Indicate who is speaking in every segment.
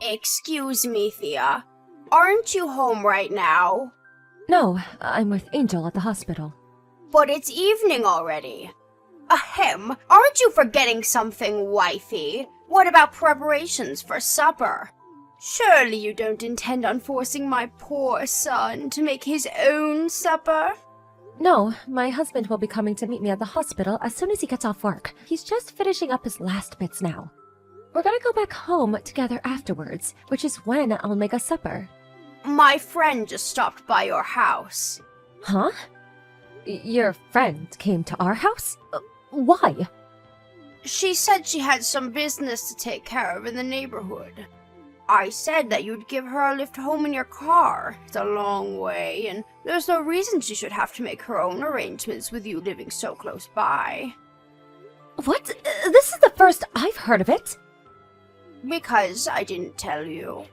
Speaker 1: Excuse me, Thea. Aren't you home right now?
Speaker 2: No, I'm with Angel at the hospital.
Speaker 1: But it's evening already. Ahem, aren't you forgetting something, wifey? What about preparations for supper? Surely you don't intend on forcing my poor son to make his own supper?
Speaker 2: No, my husband will be coming to meet me at the hospital as soon as he gets off work. He's just finishing up his last bits now. We're gonna go back home together afterwards, which is when I'll make us supper.
Speaker 1: My friend just stopped by your house.
Speaker 2: Huh? Your friend came to our house? Why?
Speaker 1: She said she had some business to take care of in the neighborhood. I said that you'd give her a lift home in your car. It's a long way, and there's no reason she should have to make her own arrangements with you living so close by.
Speaker 2: What? This is the first I've heard of it.
Speaker 1: Because I didn't tell you.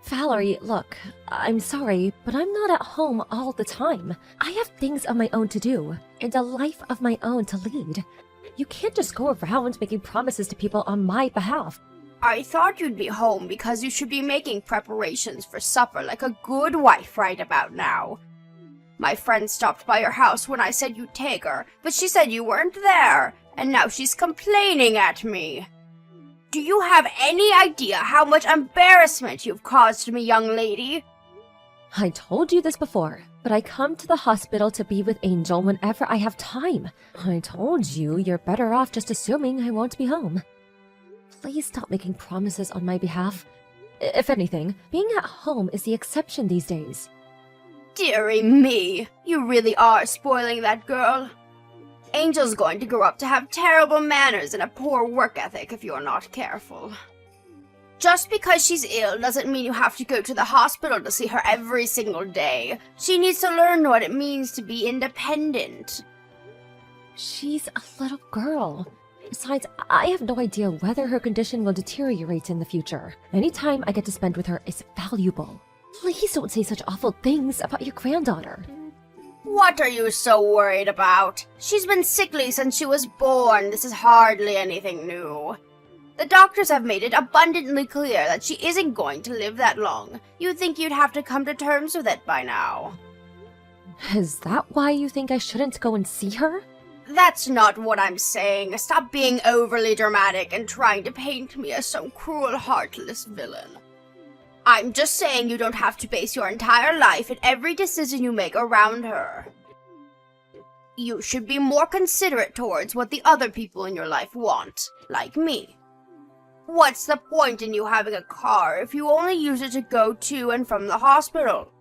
Speaker 2: Valerie, look, I'm sorry, but I'm not at home all the time. I have things of my own to do, and a life of my own to lead. You can't just go around making promises to people on my behalf.
Speaker 1: I thought you'd be home because you should be making preparations for supper like a good wife right about now. My friend stopped by your house when I said you'd take her, but she said you weren't there, and now she's complaining at me. Do you have any idea how much embarrassment you've caused me, young lady?
Speaker 2: I told you this before, but I come to the hospital to be with Angel whenever I have time. I told you you're better off just assuming I won't be home. Please stop making promises on my behalf. If anything, being at home is the exception these days.
Speaker 1: Dearie me, you really are spoiling that girl. Angel's going to grow up to have terrible manners and a poor work ethic if you're not careful. Just because she's ill doesn't mean you have to go to the hospital to see her every single day. She needs to learn what it means to be independent.
Speaker 2: She's a little girl. Besides, I have no idea whether her condition will deteriorate in the future. Any time I get to spend with her is valuable. Please don't say such awful things about your granddaughter.
Speaker 1: What are you so worried about? She's been sickly since she was born. This is hardly anything new. The doctors have made it abundantly clear that she isn't going to live that long. You'd think you'd have to come to terms with it by now.
Speaker 2: Is that why you think I shouldn't go and see her?
Speaker 1: That's not what I'm saying. Stop being overly dramatic and trying to paint me as some cruel, heartless villain. I'm just saying you don't have to base your entire life and every decision you make around her. You should be more considerate towards what the other people in your life want, like me. What's the point in you having a car if you only use it to go to and from the hospital?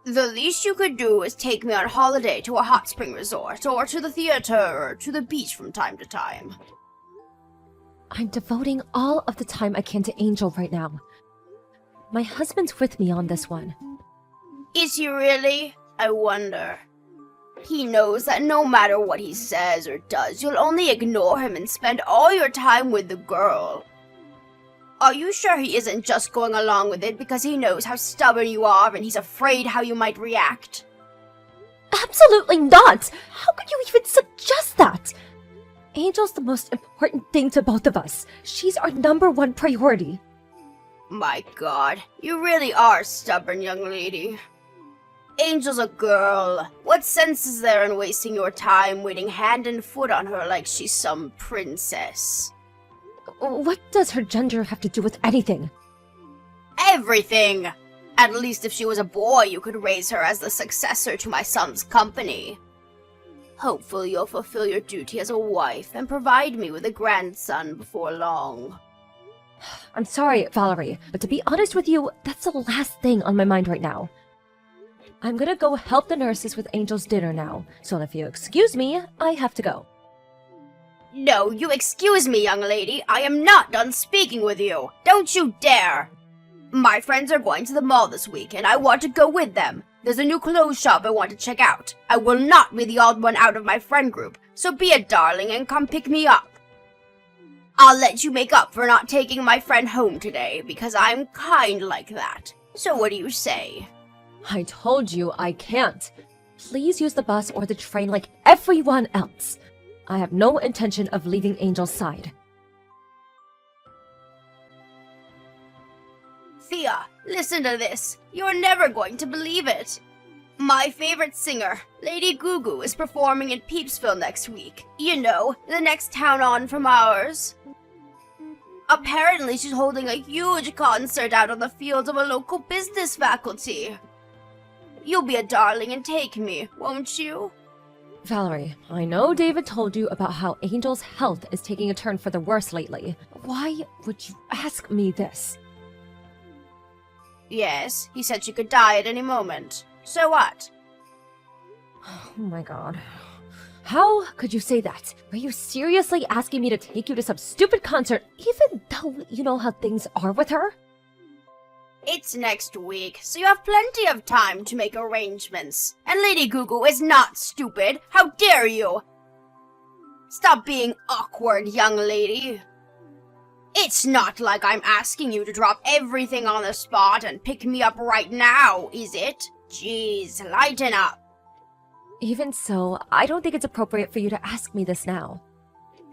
Speaker 1: The least you could do is take me on holiday to a hot spring resort, or to the theater, or to the beach from time to time.
Speaker 2: I'm devoting all of the time I can to Angel right now. My husband's with me on this one.
Speaker 1: Is he really? I wonder. He knows that no matter what he says or does, you'll only ignore him and spend all your time with the girl. Are you sure he isn't just going along with it because he knows how stubborn you are and he's afraid how you might react?
Speaker 2: Absolutely not! How could you even suggest that? Angel's the most important thing to both of us. She's our #1 priority.
Speaker 1: My God, you really are stubborn, young lady. Angel's a girl. What sense is there in wasting your time waiting hand and foot on her like she's some princess?
Speaker 2: What does her gender have to do with anything?
Speaker 1: Everything! At least if she was a boy, you could raise her as the successor to my son's company. Hopefully you'll fulfill your duty as a wife and provide me with a grandson before long.
Speaker 2: I'm sorry, Valerie, but to be honest with you, that's the last thing on my mind right now. I'm gonna go help the nurses with Angel's dinner now, so if you excuse me, I have to go.
Speaker 1: No, you excuse me, young lady. I am not done speaking with you. Don't you dare! My friends are going to the mall this week, and I want to go with them. There's a new clothes shop I want to check out. I will not be the odd one out of my friend group, so be a darling and come pick me up. I'll let you make up for not taking my friend home today, because I'm kind like that. So what do you say?
Speaker 2: I told you I can't. Please use the bus or the train like everyone else. I have no intention of leaving Angel's side.
Speaker 1: Thea, listen to this. You're never going to believe it. My favorite singer, Lady Gugu, is performing in Peepsville next week. You know, the next town on from ours. Apparently, she's holding a huge concert out on the field of a local business faculty. You'll be a darling and take me, won't you?
Speaker 2: Valerie, I know David told you about how Angel's health is taking a turn for the worse lately. Why would you ask me this?
Speaker 1: Yes, he said she could die at any moment. So what?
Speaker 2: Oh my god. How could you say that? Are you seriously asking me to take you to some stupid concert even though you know how things are with her?
Speaker 1: It's next week, so you have plenty of time to make arrangements. And Lady Gugu is not stupid. How dare you? Stop being awkward, young lady. It's not like I'm asking you to drop everything on the spot and pick me up right now, is it? Jeez, lighten up.
Speaker 2: Even so, I don't think it's appropriate for you to ask me this now.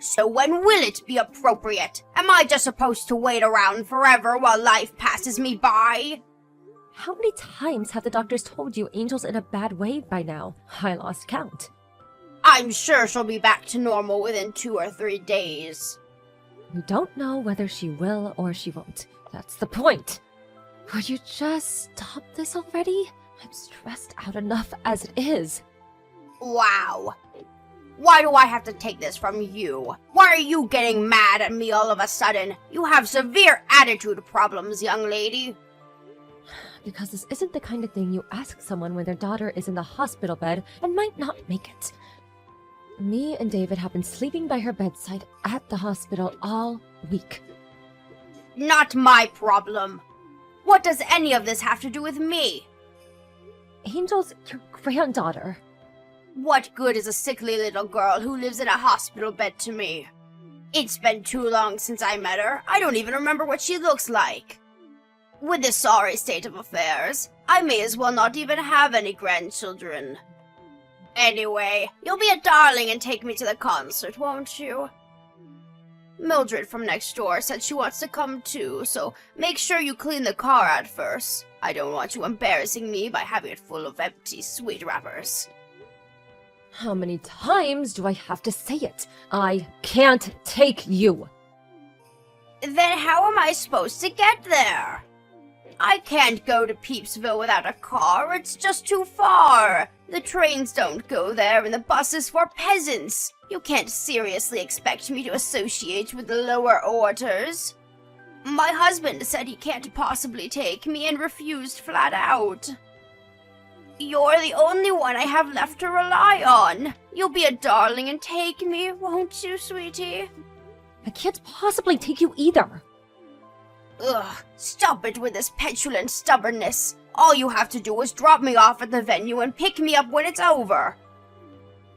Speaker 1: So when will it be appropriate? Am I just supposed to wait around forever while life passes me by?
Speaker 2: How many times have the doctors told you Angel's in a bad way by now? I lost count.
Speaker 1: I'm sure she'll be back to normal within 2 or 3 days.
Speaker 2: You don't know whether she will or she won't. That's the point. Would you just stop this already? I'm stressed out enough as it is.
Speaker 1: Wow. Why do I have to take this from you? Why are you getting mad at me all of a sudden? You have severe attitude problems, young lady.
Speaker 2: Because this isn't the kind of thing you ask someone when their daughter is in the hospital bed and might not make it. Me and David have been sleeping by her bedside at the hospital all week.
Speaker 1: Not my problem. What does any of this have to do with me?
Speaker 2: Angel's your granddaughter.
Speaker 1: What good is a sickly little girl who lives in a hospital bed to me? It's been too long since I met her. I don't even remember what she looks like. With this sorry state of affairs, I may as well not even have any grandchildren. Anyway, you'll be a darling and take me to the concert, won't you? Mildred from next door said she wants to come too, so make sure you clean the car out first. I don't want you embarrassing me by having it full of empty sweet wrappers.
Speaker 2: How many times do I have to say it? I can't take you.
Speaker 1: Then how am I supposed to get there? I can't go to Peepsville without a car, it's just too far. The trains don't go there and the bus is for peasants. You can't seriously expect me to associate with the lower orders. My husband said he can't possibly take me and refused flat out. You're the only one I have left to rely on. You'll be a darling and take me, won't you, sweetie?
Speaker 2: I can't possibly take you either.
Speaker 1: Ugh, stop it with this petulant stubbornness. All you have to do is drop me off at the venue and pick me up when it's over.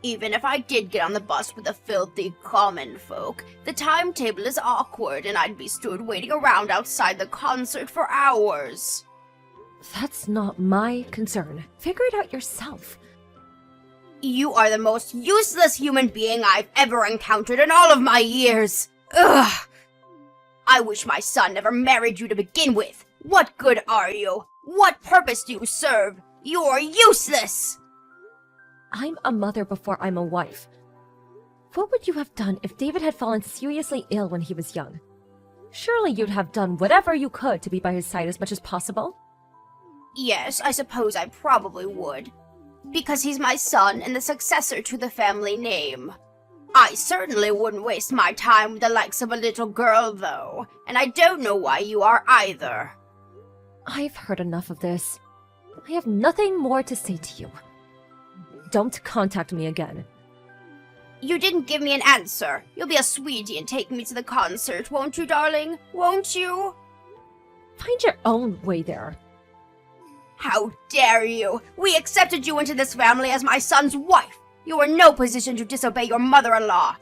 Speaker 1: Even if I did get on the bus with the filthy common folk, the timetable is awkward and I'd be stood waiting around outside the concert for hours.
Speaker 2: That's not my concern. Figure it out yourself.
Speaker 1: You are the most useless human being I've ever encountered in all of my years. Ugh! I wish my son never married you to begin with. What good are you? What purpose do you serve? You're useless!
Speaker 2: I'm a mother before I'm a wife. What would you have done if David had fallen seriously ill when he was young? Surely you'd have done whatever you could to be by his side as much as possible.
Speaker 1: Yes, I suppose I probably would. Because he's my son and the successor to the family name. I certainly wouldn't waste my time with the likes of a little girl, though, and I don't know why you are either.
Speaker 2: I've heard enough of this. I have nothing more to say to you. Don't contact me again.
Speaker 1: You didn't give me an answer. You'll be a sweetie and take me to the concert, won't you, darling? Won't you?
Speaker 2: Find your own way there.
Speaker 1: How dare you! We accepted you into this family as my son's wife. You are in no position to disobey your mother-in-law.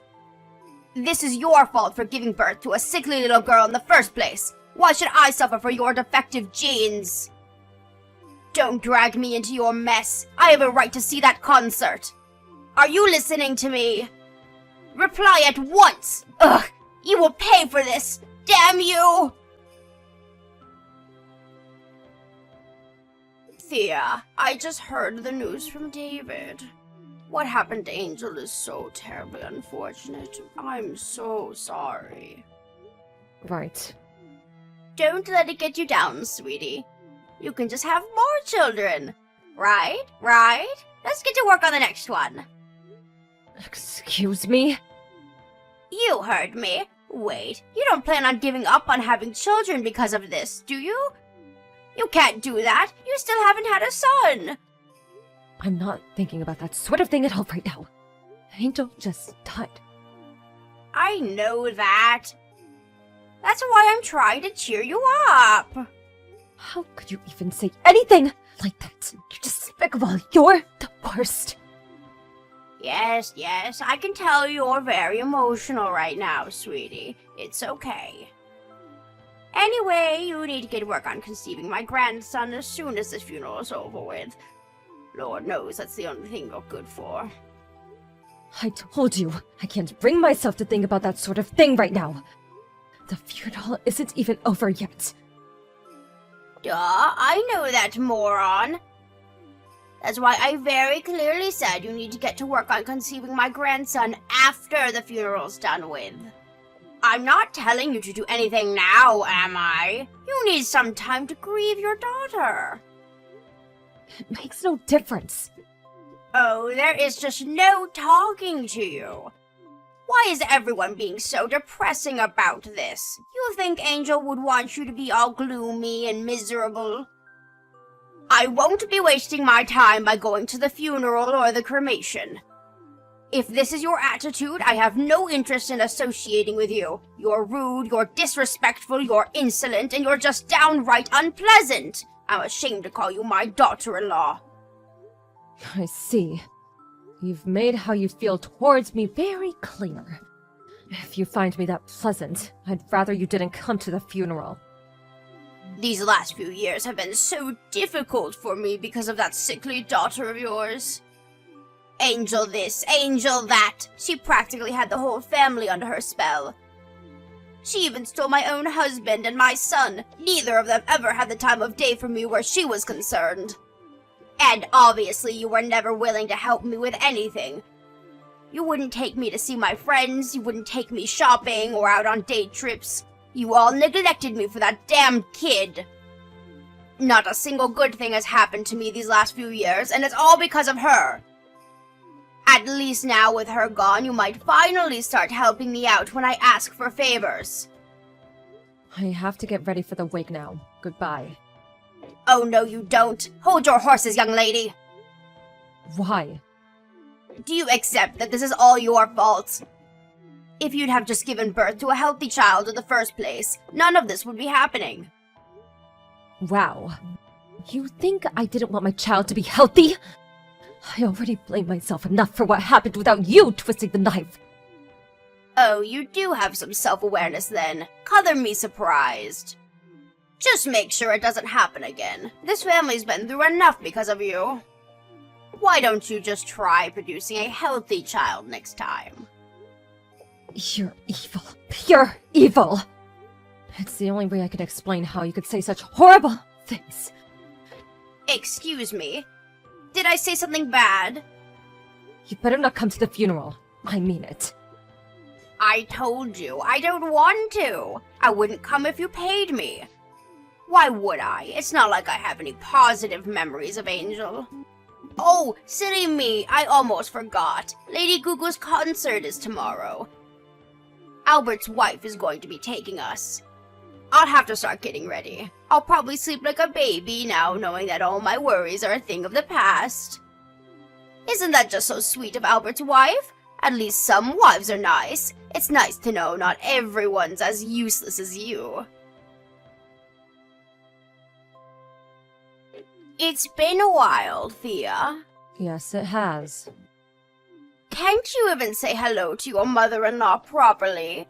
Speaker 1: This is your fault for giving birth to a sickly little girl in the first place. Why should I suffer for your defective genes? Don't drag me into your mess. I have a right to see that concert. Are you listening to me? Reply at once! Ugh! You will pay for this! Damn you! Thea, I just heard the news from David. What happened to Angel is so terribly unfortunate. I'm so sorry.
Speaker 2: Right.
Speaker 1: Don't let it get you down, sweetie. You can just have more children. Right? Right? Let's get to work on the next one.
Speaker 2: Excuse me?
Speaker 1: You heard me. Wait, you don't plan on giving up on having children because of this, do you? You can't do that. You still haven't had a son.
Speaker 2: I'm not thinking about that sort of thing at all right now. Angel just died.
Speaker 1: I know that. That's why I'm trying to cheer you up.
Speaker 2: How could you even say anything like that? You're despicable. You're the worst.
Speaker 1: Yes, I can tell you're very emotional right now, sweetie. It's okay. Anyway, you need to get to work on conceiving my grandson as soon as this funeral is over with. Lord knows that's the only thing you're good for.
Speaker 2: I told you, I can't bring myself to think about that sort of thing right now. The funeral isn't even over yet.
Speaker 1: Duh, I know that, moron. That's why I very clearly said you need to get to work on conceiving my grandson after the funeral's done with. I'm not telling you to do anything now, am I? You need some time to grieve your daughter.
Speaker 2: It makes no difference.
Speaker 1: Oh, there is just no talking to you. Why is everyone being so depressing about this? You think Angel would want you to be all gloomy and miserable? I won't be wasting my time by going to the funeral or the cremation. If this is your attitude, I have no interest in associating with you. You're rude, you're disrespectful, you're insolent, and you're just downright unpleasant. I'm ashamed to call you my daughter-in-law.
Speaker 2: I see. You've made how you feel towards me very clear. If you find me that pleasant, I'd rather you didn't come to the funeral.
Speaker 1: These last few years have been so difficult for me because of that sickly daughter of yours. Angel this, Angel that. She practically had the whole family under her spell. She even stole my own husband and my son. Neither of them ever had the time of day for me where she was concerned. And obviously you were never willing to help me with anything. You wouldn't take me to see my friends, you wouldn't take me shopping or out on date trips. You all neglected me for that damn kid. Not a single good thing has happened to me these last few years, and it's all because of her. At least now with her gone, you might finally start helping me out when I ask for favors.
Speaker 2: I have to get ready for the wake now. Goodbye.
Speaker 1: Oh, no, you don't. Hold your horses, young lady.
Speaker 2: Why?
Speaker 1: Do you accept that this is all your fault? If you'd have just given birth to a healthy child in the first place, none of this would be happening.
Speaker 2: Wow. You think I didn't want my child to be healthy? I already blame myself enough for what happened without you twisting the knife.
Speaker 1: Oh, you do have some self-awareness then. Color me surprised. Just make sure it doesn't happen again. This family's been through enough because of you. Why don't you just try producing a healthy child next time?
Speaker 2: You're evil. Pure evil. It's the only way I can explain how you could say such horrible things.
Speaker 1: Excuse me? Did I say something bad?
Speaker 2: You better not come to the funeral. I mean it.
Speaker 1: I told you, I don't want to. I wouldn't come if you paid me. Why would I? It's not like I have any positive memories of Angel. Oh, silly me, I almost forgot. Lady Gugu's concert is tomorrow. Albert's wife is going to be taking us. I'll have to start getting ready. I'll probably sleep like a baby now, knowing that all my worries are a thing of the past. Isn't that just so sweet of Albert's wife? At least some wives are nice. It's nice to know not everyone's as useless as you. It's been a while, Thea.
Speaker 2: Yes, it has.
Speaker 1: Can't you even say hello to your mother-in-law properly?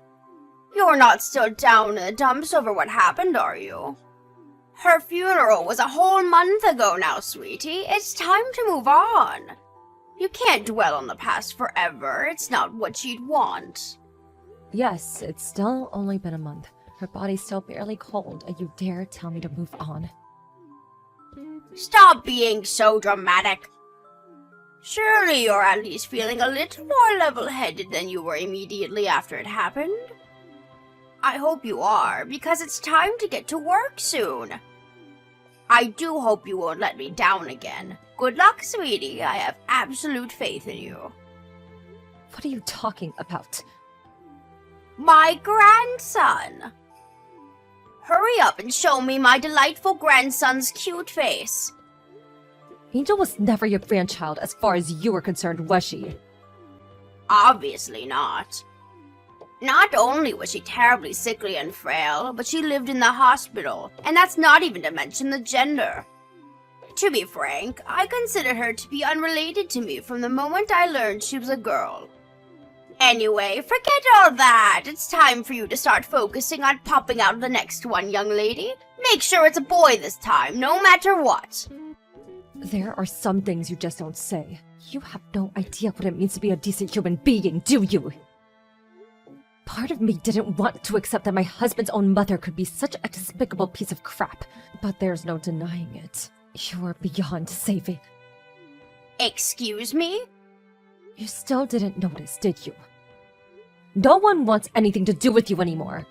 Speaker 1: You're not still down in the dumps over what happened, are you? Her funeral was a whole month ago now, sweetie. It's time to move on. You can't dwell on the past forever. It's not what she'd want.
Speaker 2: Yes, it's still only been a month. Her body's still barely cold, and you dare tell me to move on?
Speaker 1: Stop being so dramatic. Surely you're at least feeling a little more level-headed than you were immediately after it happened. I hope you are, because it's time to get to work soon. I do hope you won't let me down again. Good luck, sweetie. I have absolute faith in you.
Speaker 2: What are you talking about?
Speaker 1: My grandson. Hurry up and show me my delightful grandson's cute face.
Speaker 2: Angel was never your grandchild as far as you were concerned, was she?
Speaker 1: Obviously not. Not only was she terribly sickly and frail, but she lived in the hospital, and that's not even to mention the gender. To be frank, I considered her to be unrelated to me from the moment I learned she was a girl. Anyway, forget all that. It's time for you to start focusing on popping out the next one, young lady. Make sure it's a boy this time, no matter what.
Speaker 2: There are some things you just don't say. You have no idea what it means to be a decent human being, do you? Part of me didn't want to accept that my husband's own mother could be such a despicable piece of crap, but there's no denying it. You are beyond saving.
Speaker 1: Excuse me?
Speaker 2: You still didn't notice, did you? No one wants anything to do with you anymore.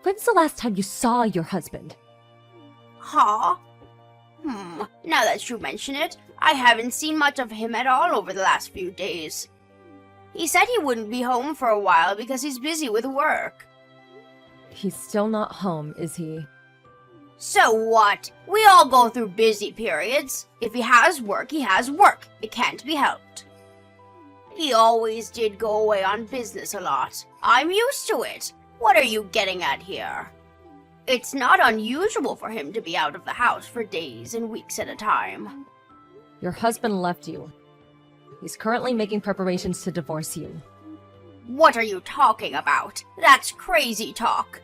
Speaker 2: When's the last time you saw your husband?
Speaker 1: Huh? Now that you mention it, I haven't seen much of him at all over the last few days. He said he wouldn't be home for a while because he's busy with work.
Speaker 2: He's still not home, is he?
Speaker 1: So what? We all go through busy periods. If he has work, he has work. It can't be helped. He always did go away on business a lot. I'm used to it. What are you getting at here? It's not unusual for him to be out of the house for days and weeks at a time.
Speaker 2: Your husband left you. He's currently making preparations to divorce you.
Speaker 1: What are you talking about? That's crazy talk.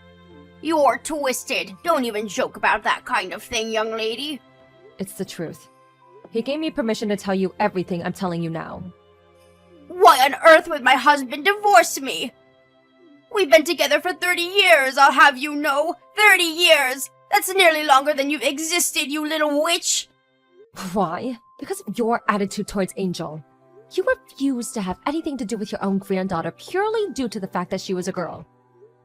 Speaker 1: You're twisted. Don't even joke about that kind of thing, young lady.
Speaker 2: It's the truth. He gave me permission to tell you everything I'm telling you now.
Speaker 1: Why on earth would my husband divorce me? We've been together for 30 years, I'll have you know. 30 years! That's nearly longer than you've existed, you little witch!
Speaker 2: Why? Because of your attitude towards Angel. You refused to have anything to do with your own granddaughter purely due to the fact that she was a girl.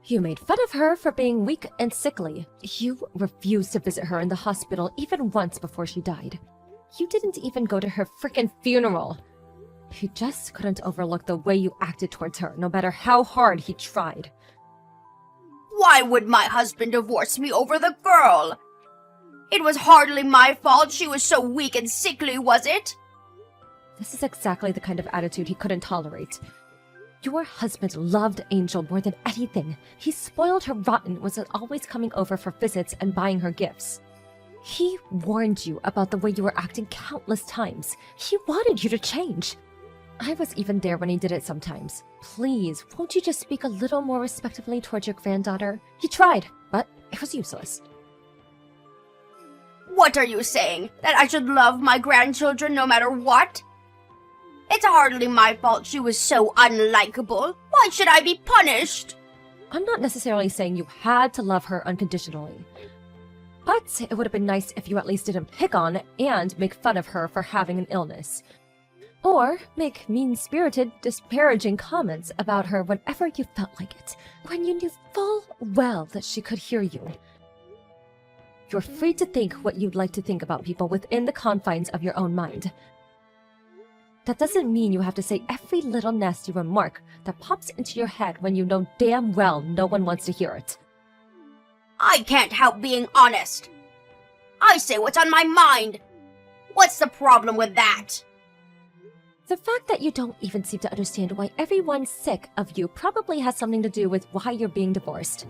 Speaker 2: You made fun of her for being weak and sickly. You refused to visit her in the hospital even once before she died. You didn't even go to her frickin' funeral. He just couldn't overlook the way you acted towards her, no matter how hard he tried.
Speaker 1: Why would my husband divorce me over the girl? It was hardly my fault she was so weak and sickly, was it?
Speaker 2: This is exactly the kind of attitude he couldn't tolerate. Your husband loved Angel more than anything. He spoiled her rotten, was always coming over for visits and buying her gifts. He warned you about the way you were acting countless times. He wanted you to change. I was even there when he did it sometimes. Please, won't you just speak a little more respectfully towards your granddaughter? He tried, but it was useless.
Speaker 1: What are you saying? That I should love my grandchildren no matter what? It's hardly my fault she was so unlikable. Why should I be punished?
Speaker 2: I'm not necessarily saying you had to love her unconditionally. But it would have been nice if you at least didn't pick on and make fun of her for having an illness. Or make mean-spirited, disparaging comments about her whenever you felt like it, when you knew full well that she could hear you. You're free to think what you'd like to think about people within the confines of your own mind. That doesn't mean you have to say every little nasty remark that pops into your head when you know damn well no one wants to hear it.
Speaker 1: I can't help being honest. I say what's on my mind. What's the problem with that?
Speaker 2: The fact that you don't even seem to understand why everyone's sick of you probably has something to do with why you're being divorced.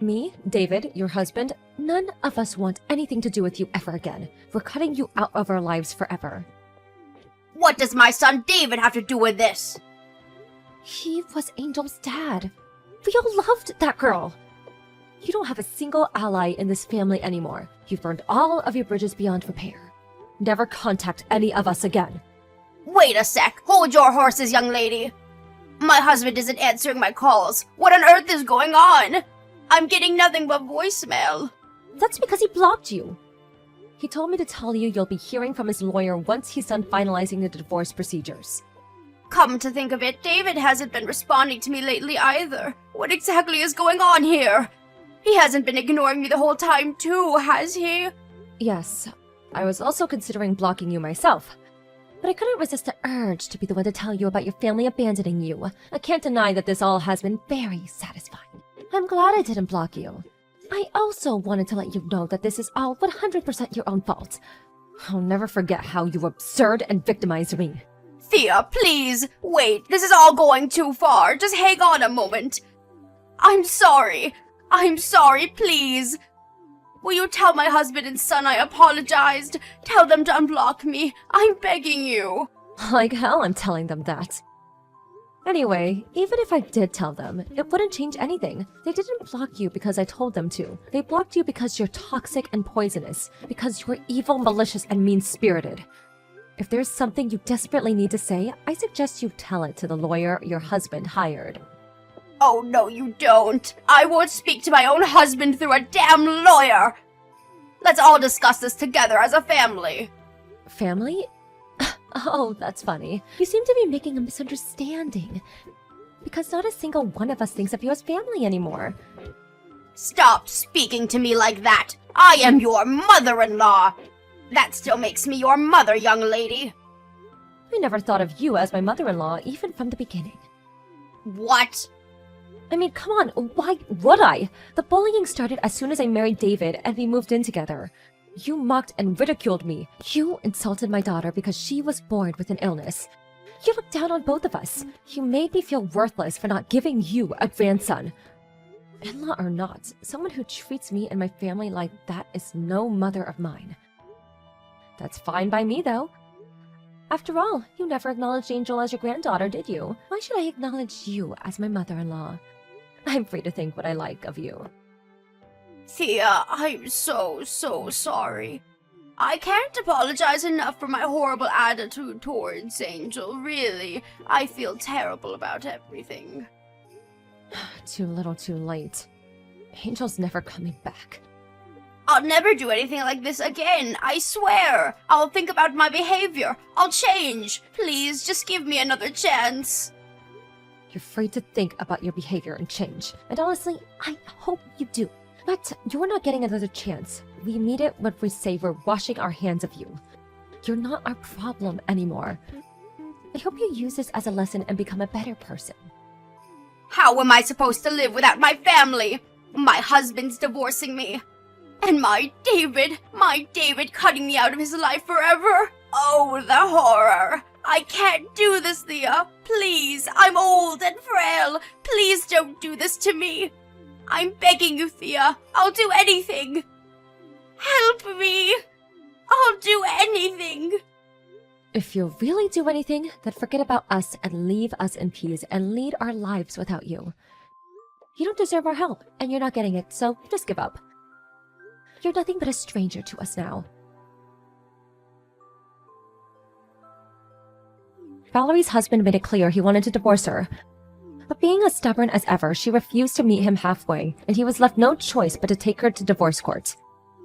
Speaker 2: Me, David, your husband, none of us want anything to do with you ever again. We're cutting you out of our lives forever.
Speaker 1: What does my son David have to do with this?
Speaker 2: He was Angel's dad. We all loved that girl. You don't have a single ally in this family anymore. You've burned all of your bridges beyond repair. Never contact any of us again.
Speaker 1: Wait a sec. Hold your horses, young lady. My husband isn't answering my calls. What on earth is going on? I'm getting nothing but voicemail.
Speaker 2: That's because he blocked you. He told me to tell you you'll be hearing from his lawyer once he's done finalizing the divorce procedures.
Speaker 1: Come to think of it, David hasn't been responding to me lately either. What exactly is going on here? He hasn't been ignoring me the whole time too, has he?
Speaker 2: Yes, I was also considering blocking you myself. But I couldn't resist the urge to be the one to tell you about your family abandoning you. I can't deny that this all has been very satisfying. I'm glad I didn't block you. I also wanted to let you know that this is all 100% your own fault. I'll never forget how you absurd and victimized me.
Speaker 1: Thea, please, wait, this is all going too far. Just hang on a moment. I'm sorry, please. Will you tell my husband and son I apologized? Tell them to unblock me. I'm begging you.
Speaker 2: Like hell I'm telling them that. Anyway, even if I did tell them, it wouldn't change anything. They didn't block you because I told them to. They blocked you because you're toxic and poisonous, because you're evil, malicious, and mean-spirited. If there's something you desperately need to say, I suggest you tell it to the lawyer your husband hired.
Speaker 1: Oh, no, you don't. I won't speak to my own husband through a damn lawyer. Let's all discuss this together as a family.
Speaker 2: Family? Oh, that's funny. You seem to be making a misunderstanding. Because not a single one of us thinks of you as family anymore.
Speaker 1: Stop speaking to me like that. I am your mother-in-law. That still makes me your mother, young lady.
Speaker 2: I never thought of you as my mother-in-law, even from the beginning.
Speaker 1: What?
Speaker 2: I mean, come on, why would I? The bullying started as soon as I married David and we moved in together. You mocked and ridiculed me. You insulted my daughter because she was born with an illness. You looked down on both of us. You made me feel worthless for not giving you a grandson. In-law or not, someone who treats me and my family like that is no mother of mine. That's fine by me, though. After all, you never acknowledged Angel as your granddaughter, did you? Why should I acknowledge you as my mother-in-law? I'm free to think what I like of you.
Speaker 1: Thea, I'm so sorry. I can't apologize enough for my horrible attitude towards Angel, really. I feel terrible about everything.
Speaker 2: Too little too late. Angel's never coming back.
Speaker 1: I'll never do anything like this again, I swear. I'll think about my behavior. I'll change. Please, just give me another chance.
Speaker 2: You're free to think about your behavior and change. And honestly, I hope you do. But you're not getting another chance. We mean it when we say we're washing our hands of you. You're not our problem anymore. I hope you use this as a lesson and become a better person.
Speaker 1: How am I supposed to live without my family? My husband's divorcing me. And my David cutting me out of his life forever. Oh, the horror. I can't do this, Thea. Please, I'm old and frail. Please don't do this to me. I'm begging you, Thea. I'll do anything. Help me. I'll do anything.
Speaker 2: If you'll really do anything, then forget about us and leave us in peace and lead our lives without you. You don't deserve our help, and you're not getting it, so just give up. You're nothing but a stranger to us now. Valerie's husband made it clear he wanted to divorce her. But being as stubborn as ever, she refused to meet him halfway, and he was left no choice but to take her to divorce court.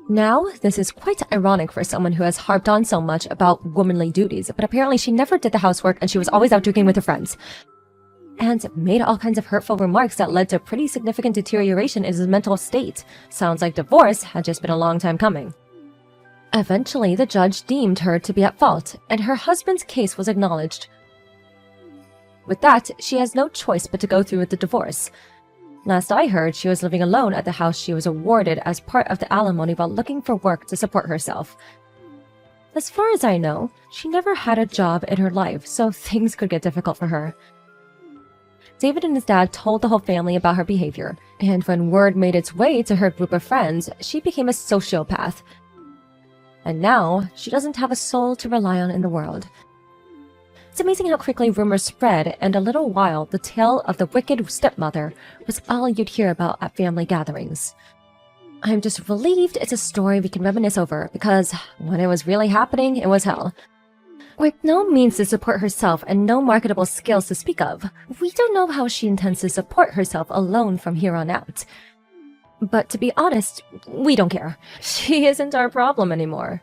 Speaker 2: Now, this is quite ironic for someone who has harped on so much about womanly duties, but apparently she never did the housework and she was always out drinking with her friends. And made all kinds of hurtful remarks that led to pretty significant deterioration in his mental state. Sounds like divorce had just been a long time coming. Eventually, the judge deemed her to be at fault, and her husband's case was acknowledged. With that, she has no choice but to go through with the divorce. Last I heard, she was living alone at the house she was awarded as part of the alimony while looking for work to support herself. As far as I know, she never had a job in her life, so things could get difficult for her. David and his dad told the whole family about her behavior, and when word made its way to her group of friends, she became a sociopath. And now, she doesn't have a soul to rely on in the world. It's amazing how quickly rumors spread, and in a little while, the tale of the wicked stepmother was all you'd hear about at family gatherings. I'm just relieved it's a story we can reminisce over, because when it was really happening, it was hell. With no means to support herself and no marketable skills to speak of, we don't know how she intends to support herself alone from here on out. But to be honest, we don't care. She isn't our problem anymore.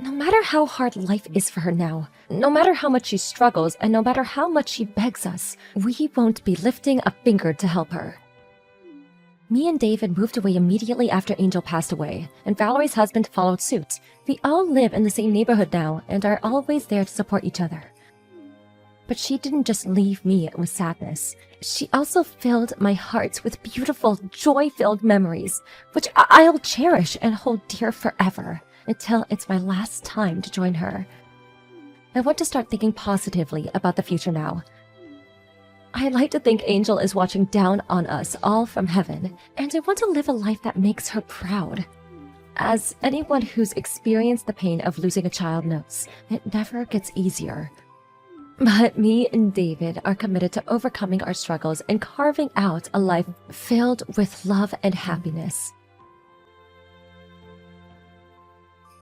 Speaker 2: No matter how hard life is for her now, no matter how much she struggles, and no matter how much she begs us, we won't be lifting a finger to help her. Me and David moved away immediately after Angel passed away, and Valerie's husband followed suit. We all live in the same neighborhood now and are always there to support each other. But she didn't just leave me with sadness. She also filled my heart with beautiful, joy-filled memories, which I'll cherish and hold dear forever until it's my last time to join her. I want to start thinking positively about the future now. I like to think Angel is watching down on us all from heaven, and I want to live a life that makes her proud. As anyone who's experienced the pain of losing a child knows, it never gets easier. But me and David are committed to overcoming our struggles and carving out a life filled with love and happiness.